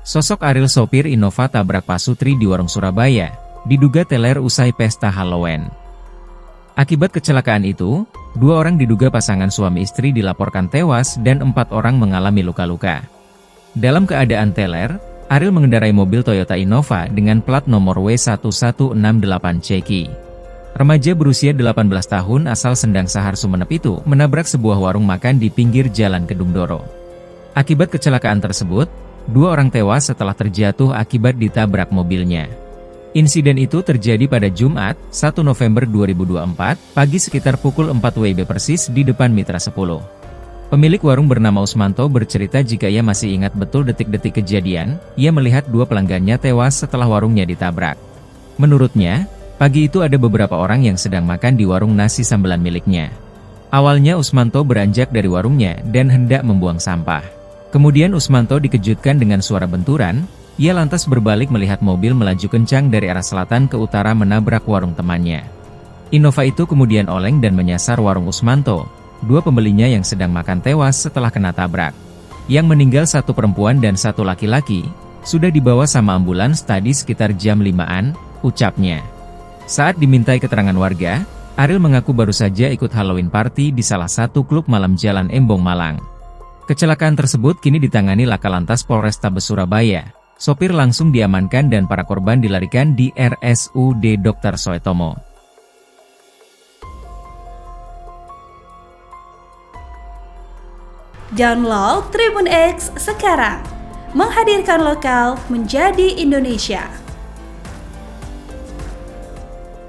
Sosok Ariel sopir Innova tabrak pasutri di warung Surabaya, diduga teler usai pesta Halloween. Akibat kecelakaan itu, 2 orang diduga pasangan suami istri dilaporkan tewas dan 4 orang mengalami luka-luka. Dalam keadaan teler, Ariel mengendarai mobil Toyota Innova dengan plat nomor W1168CQ. Remaja berusia 18 tahun asal Sendang Sahar Sumenep itu menabrak sebuah warung makan di pinggir Jalan Kedung Doro. Akibat kecelakaan tersebut, 2 orang tewas setelah terjatuh akibat ditabrak mobilnya. Insiden itu terjadi pada Jumat, 1 November 2024, pagi sekitar pukul 4 WIB persis di depan Mitra 10. Pemilik warung bernama Usmanto bercerita jika ia masih ingat betul detik-detik kejadian, ia melihat 2 pelanggannya tewas setelah warungnya ditabrak. Menurutnya, pagi itu ada beberapa orang yang sedang makan di warung nasi sambelan miliknya. Awalnya Usmanto beranjak dari warungnya dan hendak membuang sampah. Kemudian Usmanto dikejutkan dengan suara benturan, ia lantas berbalik melihat mobil melaju kencang dari arah selatan ke utara menabrak warung temannya. Innova itu kemudian oleng dan menyasar warung Usmanto. 2 pembelinya yang sedang makan tewas setelah kena tabrak. Yang meninggal 1 perempuan dan 1 laki-laki, sudah dibawa sama ambulans tadi sekitar jam 5-an, ucapnya. Saat dimintai keterangan warga, Ariel mengaku baru saja ikut Halloween party di salah satu klub malam Jalan Embong Malang. Kecelakaan tersebut kini ditangani Laka Lantas Polrestabes Surabaya. Sopir langsung diamankan dan para korban dilarikan di RSUD Dr. Soetomo. Download Tribun X sekarang, menghadirkan lokal menjadi Indonesia.